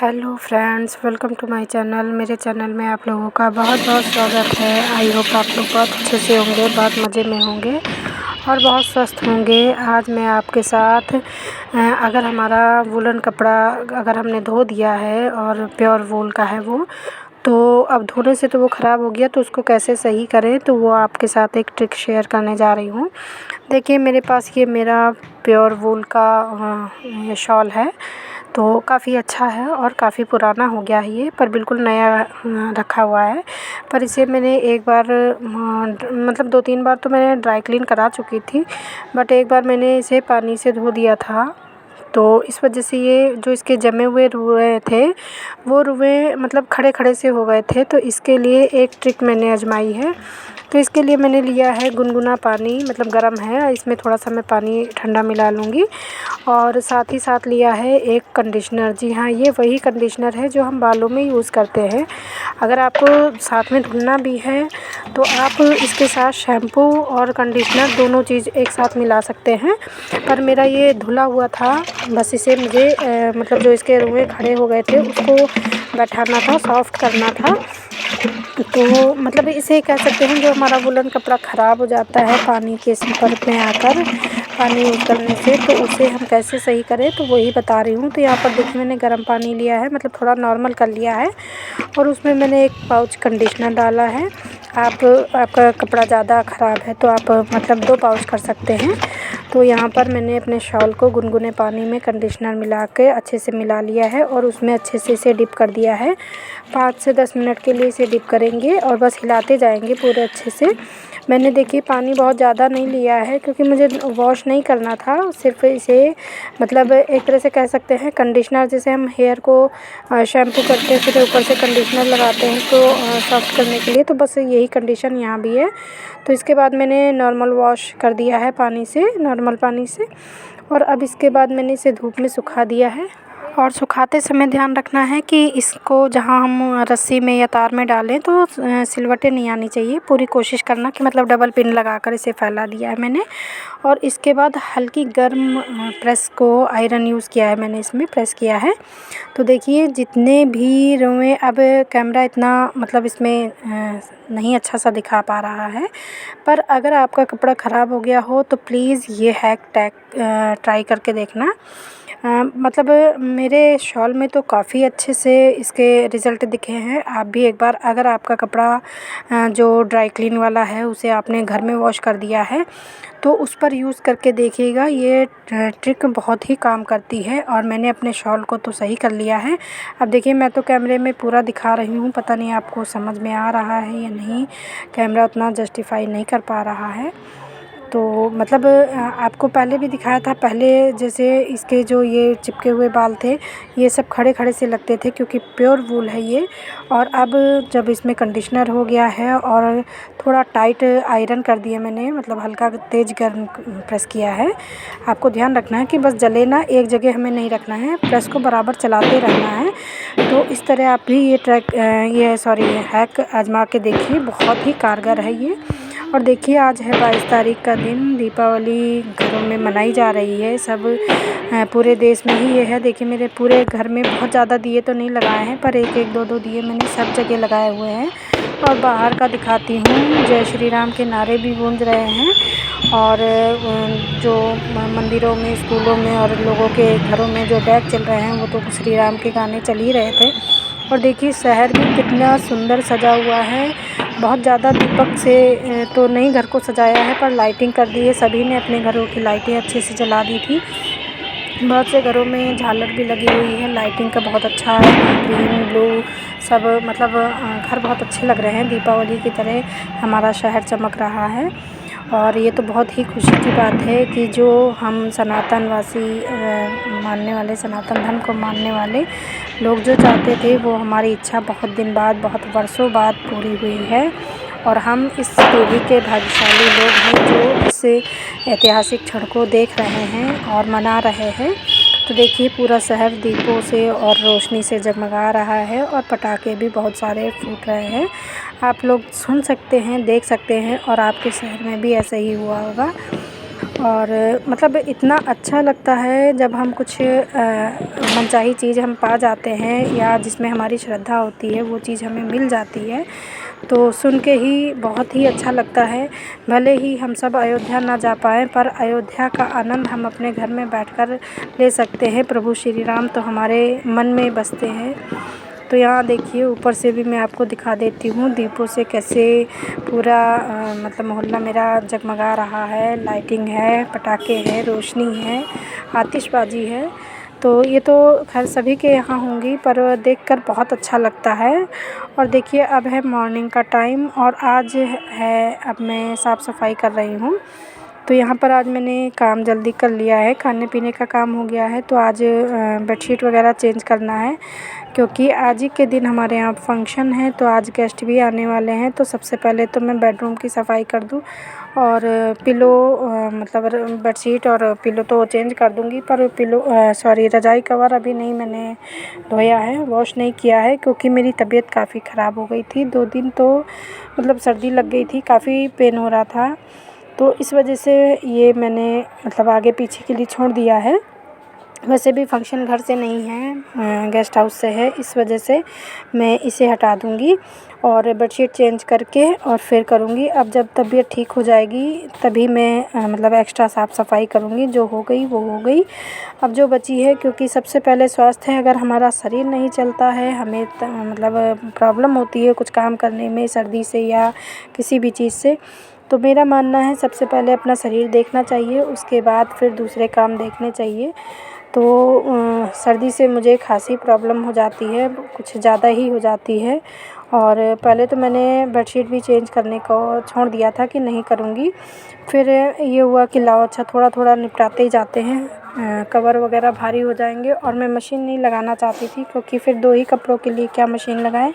Hello friends, welcome to my channel. मेरे channel में आप लोगों का बहुत बहुत स्वागत है। आई होप आप लोग बहुत अच्छे से होंगे, बहुत मज़े में होंगे और बहुत स्वस्थ होंगे। आज मैं आपके साथ अगर हमारा वूलन कपड़ा अगर हमने धो दिया है और प्योर वूल का है वो, तो अब धोने से तो वो ख़राब हो गया, तो उसको कैसे सही करें, तो वो आपके साथ एक ट्रिक शेयर करने जा रही हूँ। देखिए, मेरे पास ये मेरा प्योर वूल का ये शॉल है, तो काफ़ी अच्छा है और काफ़ी पुराना हो गया है ये, पर बिल्कुल नया रखा हुआ है। पर इसे मैंने एक बार मतलब 2-3 बार तो मैंने ड्राई क्लीन करा चुकी थी, बट एक बार मैंने इसे पानी से धो दिया था, तो इस वजह से ये जो इसके जमे हुए रुएँ थे, वो रुएँ मतलब खड़े-खड़े से हो गए थे। तो इसके लिए एक ट्रिक मैंने आज़माई है। तो इसके लिए मैंने लिया है गुनगुना पानी, मतलब गर्म है, इसमें थोड़ा-सा मैं पानी ठंडा मिला लूँगी और साथ ही साथ लिया है एक कंडीशनर। जी हाँ, ये वही कंडीशनर है जो हम बालों में यूज़ करते हैं। अगर आपको साथ में धुलना भी है तो आप इसके साथ शैम्पू और कंडीशनर दोनों चीज़ एक साथ मिला सकते हैं। पर मेरा ये धुला हुआ था, बस इसे मुझे मतलब जो इसके रुएँ खड़े हो गए थे उसको बैठाना था, सॉफ्ट करना था। तो मतलब इसे कह सकते हैं जो हमारा वूलन कपड़ा ख़राब हो जाता है पानी के संपर्क में आकर, पानी यूज़ करने से, तो उसे हम कैसे सही करें, तो वही बता रही हूँ। तो यहाँ पर देखिए, मैंने गर्म पानी लिया है, मतलब थोड़ा नॉर्मल कर लिया है और उसमें मैंने एक पाउच कंडीशनर डाला है। आपका कपड़ा ज़्यादा ख़राब है तो आप मतलब 2 पाउच कर सकते हैं। तो यहाँ पर मैंने अपने शॉल को गुनगुने पानी में कंडीशनर मिला के अच्छे से मिला लिया है और उसमें अच्छे से इसे डिप कर दिया है। 5 से 10 मिनट के लिए इसे डिप करेंगे और बस हिलाते जाएंगे पूरे अच्छे से। मैंने देखिए पानी बहुत ज़्यादा नहीं लिया है क्योंकि मुझे वॉश नहीं करना था, सिर्फ इसे मतलब एक तरह से कह सकते हैं कंडीशनर, जैसे हम हेयर को शैम्पू करते हैं फिर ऊपर से कंडीशनर लगाते हैं तो सॉफ्ट करने के लिए, तो बस यही कंडीशन यहाँ भी है। तो इसके बाद मैंने नॉर्मल वॉश कर दिया है पानी से, नॉर्मल पानी से, और अब इसके बाद मैंने इसे धूप में सुखा दिया है। और सुखाते समय ध्यान रखना है कि इसको जहाँ हम रस्सी में या तार में डालें तो सिलवटें नहीं आनी चाहिए। पूरी कोशिश करना कि मतलब डबल पिन लगाकर इसे फैला दिया है मैंने। और इसके बाद हल्की गर्म प्रेस को आयरन यूज़ किया है मैंने, इसमें प्रेस किया है। तो देखिए जितने भी रुएँ, अब कैमरा इतना मतलब इसमें नहीं अच्छा सा दिखा पा रहा है, पर अगर आपका कपड़ा ख़राब हो गया हो तो प्लीज़ ये हैक ट्राई करके देखना। मतलब मेरे शॉल में तो काफ़ी अच्छे से इसके रिज़ल्ट दिखे हैं। आप भी एक बार, अगर आपका कपड़ा जो ड्राई क्लीन वाला है उसे आपने घर में वॉश कर दिया है तो उस पर यूज़ करके देखिएगा, ये ट्रिक बहुत ही काम करती है। और मैंने अपने शॉल को तो सही कर लिया है। अब देखिए, मैं तो कैमरे में पूरा दिखा रही हूँ, पता नहीं आपको समझ में आ रहा है या नहीं, कैमरा उतना जस्टिफाई नहीं कर पा रहा है। तो मतलब आपको पहले भी दिखाया था, पहले जैसे इसके जो ये चिपके हुए बाल थे ये सब खड़े-खड़े से लगते थे क्योंकि प्योर वूल है ये। और अब जब इसमें कंडीशनर हो गया है और थोड़ा टाइट आयरन कर दिया मैंने, मतलब हल्का तेज़ गर्म प्रेस किया है। आपको ध्यान रखना है कि बस जले ना, एक जगह हमें नहीं रखना है, प्रेस को बराबर चलाते रहना है। तो इस तरह आप भी ये हैक आज़मा के देखिए, बहुत ही कारगर है ये। और देखिए, आज है 22 तारीख का दिन, दीपावली घरों में मनाई जा रही है, सब पूरे देश में ही ये है। देखिए, मेरे पूरे घर में बहुत ज़्यादा दिए तो नहीं लगाए हैं, पर 1-1, 2-2 दिए मैंने सब जगह लगाए हुए हैं। और बाहर का दिखाती हूँ, जय श्री राम के नारे भी गूंज रहे हैं। और जो मंदिरों में, स्कूलों में और लोगों के घरों में जो डेक चल रहे हैं वो तो श्री राम के गाने चल ही रहे थे। और देखिए, शहर भी कितना सुंदर सजा हुआ है। बहुत ज़्यादा दीपक से तो नहीं घर को सजाया है, पर लाइटिंग कर दी है, सभी ने अपने घरों की लाइटें अच्छे से जला दी थी। बहुत से घरों में झालर भी लगी हुई है, लाइटिंग का बहुत अच्छा है, ग्रीन ब्लू सब, मतलब घर बहुत अच्छे लग रहे हैं, दीपावली की तरह हमारा शहर चमक रहा है। और ये तो बहुत ही खुशी की बात है कि जो हम सनातनवासी मानने वाले, सनातन धर्म को मानने वाले लोग जो चाहते थे वो हमारी इच्छा बहुत दिन बाद, बहुत वर्षों बाद पूरी हुई है। और हम इस पीढ़ी के भाग्यशाली लोग हैं जो इस ऐतिहासिक क्षण को देख रहे हैं और मना रहे हैं। तो देखिए, पूरा शहर दीपों से और रोशनी से जगमगा रहा है और पटाखे भी बहुत सारे फूट रहे हैं। आप लोग सुन सकते हैं, देख सकते हैं, और आपके शहर में भी ऐसा ही हुआ होगा। और मतलब इतना अच्छा लगता है जब हम कुछ मनचाही चीज़ हम पा जाते हैं या जिसमें हमारी श्रद्धा होती है वो चीज़ हमें मिल जाती है, तो सुन के ही बहुत ही अच्छा लगता है। भले ही हम सब अयोध्या ना जा पाएँ, पर अयोध्या का आनंद हम अपने घर में बैठकर ले सकते हैं। प्रभु श्री राम तो हमारे मन में बसते हैं। तो यहाँ देखिए ऊपर से भी मैं आपको दिखा देती हूँ दीपों से कैसे पूरा मतलब मोहल्ला मेरा जगमगा रहा है। लाइटिंग है, पटाखे हैं, रोशनी है, आतिशबाजी है। तो ये तो खैर सभी के यहाँ होंगी, पर देखकर बहुत अच्छा लगता है। और देखिए अब है मॉर्निंग का टाइम और आज है, अब मैं साफ़ सफाई कर रही हूँ। तो यहाँ पर आज मैंने काम जल्दी कर लिया है, खाने पीने का काम हो गया है। तो आज बेडशीट वगैरह चेंज करना है, क्योंकि आज ही के दिन हमारे यहाँ फंक्शन है। तो आज गेस्ट भी आने वाले हैं। तो सबसे पहले तो मैं बेडरूम की सफाई कर दूँ और पिलो मतलब बेडशीट और पिलो तो चेंज कर दूँगी, पर पिलो सॉरी रज़ाई कवर अभी नहीं मैंने धोया है, वॉश नहीं किया है, क्योंकि मेरी तबीयत काफ़ी ख़राब हो गई थी। 2 दिन तो मतलब सर्दी लग गई थी, काफ़ी पेन हो रहा था। तो इस वजह से ये मैंने मतलब आगे पीछे के लिए छोड़ दिया है। वैसे भी फंक्शन घर से नहीं है, गेस्ट हाउस से है, इस वजह से मैं इसे हटा दूँगी और बेडशीट चेंज करके और फिर करूँगी। अब जब तबीयत ठीक हो जाएगी तभी मैं मतलब एक्स्ट्रा साफ़ सफाई करूँगी। जो हो गई वो हो गई, अब जो बची है, क्योंकि सबसे पहले स्वास्थ्य है। अगर हमारा शरीर नहीं चलता है, हमें मतलब प्रॉब्लम होती है कुछ काम करने में सर्दी से या किसी भी चीज़ से, तो मेरा मानना है सबसे पहले अपना शरीर देखना चाहिए, उसके बाद फिर दूसरे काम देखने चाहिए। तो सर्दी से मुझे खासी प्रॉब्लम हो जाती है, कुछ ज़्यादा ही हो जाती है। और पहले तो मैंने बेडशीट भी चेंज करने को छोड़ दिया था कि नहीं करूँगी। फिर ये हुआ कि लाओ अच्छा थोड़ा थोड़ा निपटाते ही जाते हैं, कवर वगैरह भारी हो जाएंगे। और मैं मशीन नहीं लगाना चाहती थी, क्योंकि फिर 2 ही कपड़ों के लिए क्या मशीन लगाएं।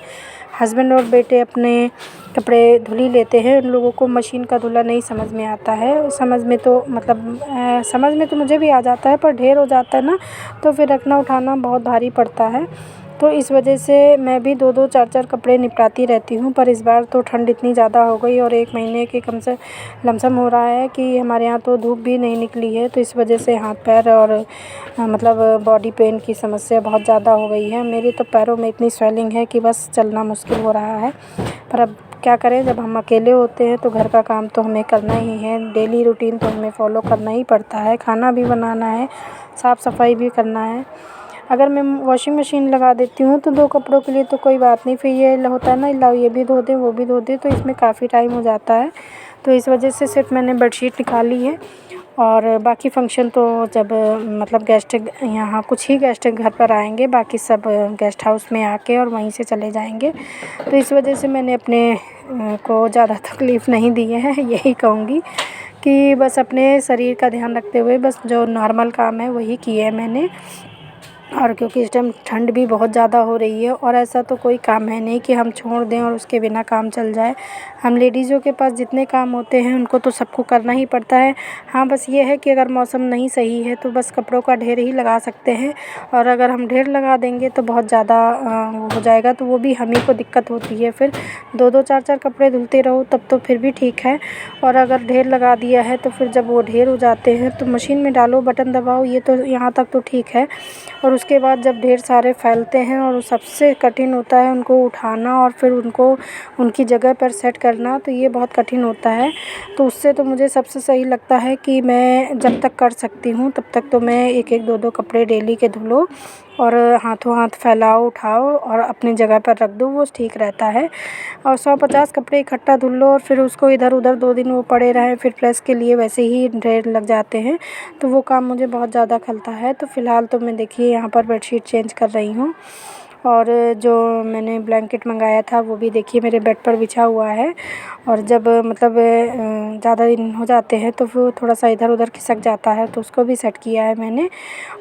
हस्बैंड और बेटे अपने कपड़े धुल ही लेते हैं, उन लोगों को मशीन का धुला नहीं समझ में आता है। समझ में तो मतलब समझ में तो मुझे भी आ जाता है, पर ढेर हो जाता है ना, तो फिर रखना उठाना बहुत भारी पड़ता है। तो इस वजह से मैं भी 2-2 4-4 कपड़े निपटाती रहती हूँ। पर इस बार तो ठंड इतनी ज़्यादा हो गई और 1 महीने के कम से लमसम हो रहा है कि हमारे यहाँ तो धूप भी नहीं निकली है। तो इस वजह से हाथ पैर और मतलब बॉडी पेन की समस्या बहुत ज़्यादा हो गई है। मेरे तो पैरों में इतनी स्वेलिंग है कि बस चलना मुश्किल हो रहा है। पर अब क्या करें, जब हम अकेले होते हैं तो घर का काम तो हमें करना ही है। डेली रूटीन तो हमें फॉलो करना ही पड़ता है, खाना भी बनाना है, साफ़ सफाई भी करना है। अगर मैं वॉशिंग मशीन लगा देती हूँ तो 2 कपड़ों के लिए तो कोई बात नहीं, फिर ये होता है ना, लाओ ये भी धो दे वो भी धो दे, तो इसमें काफ़ी टाइम हो जाता है। तो इस वजह से सिर्फ मैंने बेडशीट निकाली है। और बाकी फ़ंक्शन तो जब मतलब गेस्ट यहाँ कुछ ही गेस्ट घर पर आएंगे, बाकी सब गेस्ट हाउस में आके और वहीं से चले जाएंगे। तो इस वजह से मैंने अपने को ज़्यादा तकलीफ़ नहीं दी है। यही कहूँगी कि बस अपने शरीर का ध्यान रखते हुए बस जो नॉर्मल काम है वही किए हैं मैंने। और क्योंकि इस टाइम ठंड भी बहुत ज़्यादा हो रही है और ऐसा तो कोई काम है नहीं कि हम छोड़ दें और उसके बिना काम चल जाए। हम लेडीज़ों के पास जितने काम होते हैं उनको तो सबको करना ही पड़ता है। हाँ, बस ये है कि अगर मौसम नहीं सही है तो बस कपड़ों का ढेर ही लगा सकते हैं, और अगर हम ढेर लगा देंगे तो बहुत ज़्यादा वो हो जाएगा, तो वो भी हम ही को दिक्कत होती है। फिर 2-2 4-4 कपड़े धुलते रहो तब तो फिर भी ठीक है, और अगर ढेर लगा दिया है तो फिर जब वो ढेर हो जाते हैं तो मशीन में डालो, बटन दबाओ, ये तो यहाँ तक तो ठीक है। और उसके बाद जब ढेर सारे फैलते हैं और सबसे कठिन होता है उनको उठाना और फिर उनको उनकी जगह पर सेट करना, तो ये बहुत कठिन होता है। तो उससे तो मुझे सबसे सही लगता है कि मैं जब तक कर सकती हूँ तब तक तो मैं 1-1 2-2 कपड़े डेली के धुलो और हाथों हाथ फैलाओ, उठाओ और अपनी जगह पर रख दो, वो ठीक रहता है। और 100-50 कपड़े इकट्ठा धुल लो और फिर उसको इधर उधर 2 दिन वो पड़े रहें, फिर प्रेस के लिए वैसे ही ढेर लग जाते हैं, तो वो काम मुझे बहुत ज़्यादा खलता है। तो फ़िलहाल तो मैं देखिए यहाँ पर बेडशीट चेंज कर रही हूँ, और जो मैंने ब्लैंकेट मंगाया था वो भी देखिए मेरे बेड पर बिछा हुआ है। और जब मतलब ज़्यादा दिन हो जाते हैं तो वो थोड़ा सा इधर उधर खिसक जाता है, तो उसको भी सेट किया है मैंने।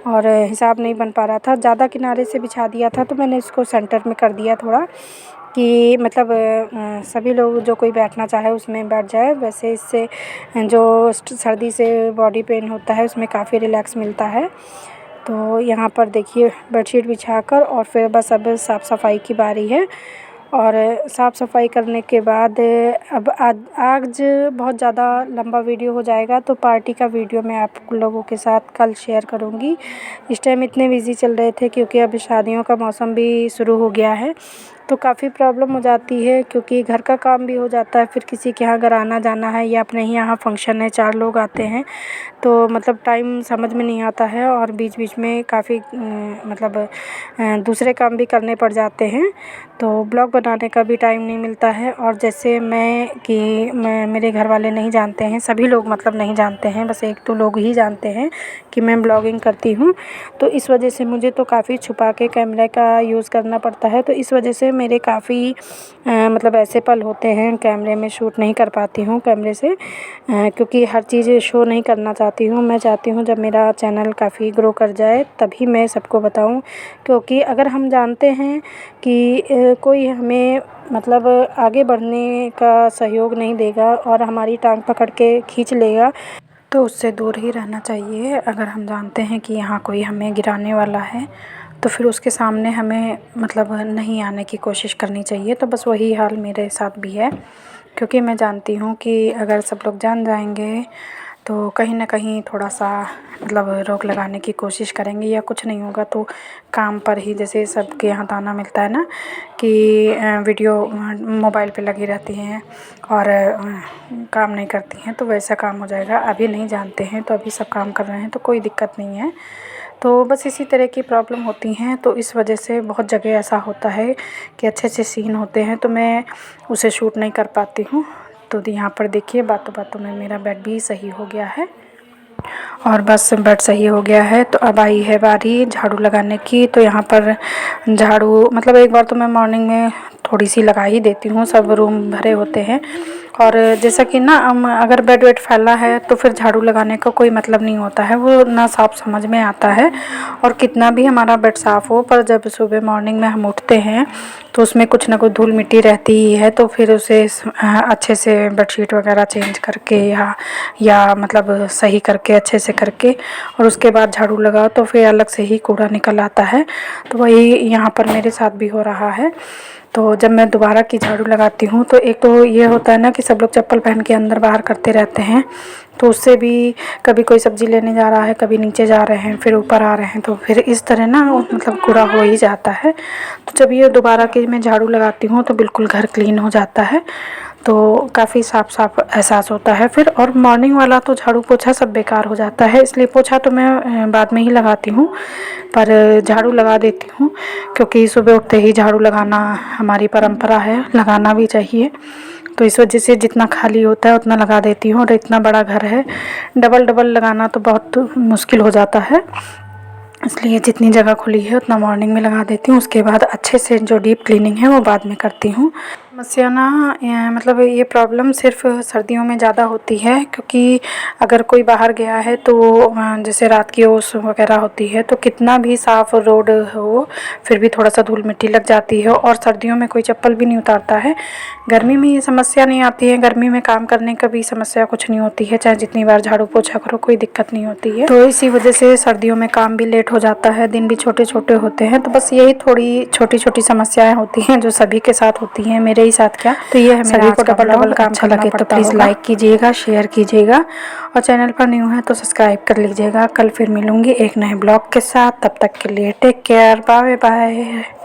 और हिसाब नहीं बन पा रहा था, ज़्यादा किनारे से बिछा दिया था तो मैंने इसको सेंटर में कर दिया थोड़ा, कि मतलब सभी लोग जो कोई बैठना चाहे उसमें बैठ जाए। वैसे इससे जो सर्दी से बॉडी पेन होता है उसमें काफ़ी रिलैक्स मिलता है। तो यहाँ पर देखिए बेडशीट बिछाकर और फिर बस अब साफ़ सफाई की बारी है। और साफ़ सफाई करने के बाद अब आज बहुत ज़्यादा लंबा वीडियो हो जाएगा, तो पार्टी का वीडियो मैं आप लोगों के साथ कल शेयर करूँगी। इस टाइम इतने बिज़ी चल रहे थे क्योंकि अभी शादियों का मौसम भी शुरू हो गया है, तो काफ़ी प्रॉब्लम हो जाती है क्योंकि घर का काम भी हो जाता है, फिर किसी के यहाँ अगर आना जाना है या अपने ही यहाँ फंक्शन है, 4 लोग आते हैं, तो मतलब टाइम समझ में नहीं आता है और बीच बीच में काफ़ी मतलब दूसरे काम भी करने पड़ जाते हैं, तो ब्लॉग बनाने का भी टाइम नहीं मिलता है। और जैसे मैं मेरे घर वाले नहीं जानते हैं, सभी लोग मतलब नहीं जानते हैं, बस 1-2 लोग ही जानते हैं कि मैं ब्लॉगिंग करती हूँ, तो इस वजह से मुझे तो काफ़ी छुपा के कैमरे का यूज़ करना पड़ता है। तो इस वजह से मेरे काफ़ी मतलब ऐसे पल होते हैं कैमरे में शूट नहीं कर पाती हूँ कैमरे से, क्योंकि हर चीज़ शो नहीं करना चाहती हूँ। मैं चाहती हूँ जब मेरा चैनल काफ़ी ग्रो कर जाए तभी मैं सबको बताऊँ, क्योंकि अगर हम जानते हैं कि कोई हमें मतलब आगे बढ़ने का सहयोग नहीं देगा और हमारी टांग पकड़ के खींच लेगा, तो उससे दूर ही रहना चाहिए। अगर हम जानते हैं कि यहाँ कोई हमें गिराने वाला है तो फिर उसके सामने हमें मतलब नहीं आने की कोशिश करनी चाहिए। तो बस वही हाल मेरे साथ भी है, क्योंकि मैं जानती हूँ कि अगर सब लोग जान जाएंगे तो कहीं ना कहीं थोड़ा सा मतलब रोक लगाने की कोशिश करेंगे या कुछ नहीं होगा तो काम पर ही, जैसे सबके यहाँ ताना मिलता है ना कि वीडियो मोबाइल पे लगी रहती हैं और काम नहीं करती हैं, तो वैसा काम हो जाएगा। अभी नहीं जानते हैं तो अभी सब काम कर रहे हैं तो कोई दिक्कत नहीं है। तो बस इसी तरह की प्रॉब्लम होती हैं, तो इस वजह से बहुत जगह ऐसा होता है कि अच्छे अच्छे सीन होते हैं तो मैं उसे शूट नहीं कर पाती हूँ। तो यहाँ पर देखिए बातों बातों में मेरा बेड भी सही हो गया है, और बस बेड सही हो गया है तो अब आई है बारी झाड़ू लगाने की। तो यहाँ पर झाड़ू मतलब एक बार तो मैं मॉर्निंग में थोड़ी सी लगा ही देती हूँ, सब रूम भरे होते हैं, और जैसा कि ना अगर बेड वेड फैला है तो फिर झाड़ू लगाने का कोई मतलब नहीं होता है, वो ना साफ समझ में आता है। और कितना भी हमारा बेड साफ़ हो, पर जब सुबह मॉर्निंग में हम उठते हैं तो उसमें कुछ ना कुछ धूल मिट्टी रहती ही है, तो फिर उसे अच्छे से बेडशीट वगैरह चेंज करके या मतलब सही करके अच्छे से करके और उसके बाद झाड़ू लगाओ तो फिर अलग से ही कूड़ा निकल आता है। तो वही यहाँ पर मेरे साथ भी हो रहा है। तो जब मैं दोबारा की झाड़ू लगाती हूँ तो एक तो ये होता है ना कि सब लोग चप्पल पहन के अंदर बाहर करते रहते हैं, तो उससे भी कभी कोई सब्ज़ी लेने जा रहा है, कभी नीचे जा रहे हैं, फिर ऊपर आ रहे हैं, तो फिर इस तरह ना मतलब कूड़ा हो ही जाता है। तो जब ये दोबारा की मैं झाड़ू लगाती हूँ तो बिल्कुल घर क्लीन हो जाता है, तो काफ़ी साफ़ साफ़ एहसास होता है फिर। और मॉर्निंग वाला तो झाड़ू पोछा सब बेकार हो जाता है, इसलिए पोछा तो मैं बाद में ही लगाती हूँ, पर झाड़ू लगा देती हूँ क्योंकि सुबह उठते ही झाड़ू लगाना हमारी परंपरा है, लगाना भी चाहिए। तो इस वजह से जितना खाली होता है उतना लगा देती हूँ, और इतना बड़ा घर है, डबल डबल लगाना तो बहुत मुश्किल हो जाता है, इसलिए जितनी जगह खुली है उतना मॉर्निंग में लगा देती हूँ। उसके बाद अच्छे से जो डीप क्लीनिंग है वो बाद में करती हूँ। समस्या ना मतलब ये प्रॉब्लम सिर्फ सर्दियों में ज़्यादा होती है, क्योंकि अगर कोई बाहर गया है तो जैसे रात की ओस वगैरह होती है तो कितना भी साफ़ रोड हो फिर भी थोड़ा सा धूल मिट्टी लग जाती है, और सर्दियों में कोई चप्पल भी नहीं उतारता है। गर्मी में ये समस्या नहीं आती है, गर्मी में काम करने का भी समस्या कुछ नहीं होती है, चाहे जितनी बार झाड़ू पोछा करो कोई दिक्कत नहीं होती है। तो इसी वजह से सर्दियों में काम भी लेट हो जाता है, दिन भी छोटे छोटे होते हैं, तो बस यही थोड़ी छोटी छोटी समस्याएं होती हैं जो सभी के साथ होती हैं, मेरे ही साथ क्या। तो ये है मेरा आज का डबल काम अच्छा लगे तो प्लीज़ लाइक कीजिएगा, शेयर कीजिएगा, और चैनल पर न्यू है तो सब्सक्राइब कर लीजिएगा। कल फिर मिलूंगी एक नए ब्लॉग के साथ, तब तक के लिए टेक केयर, बाय बाय।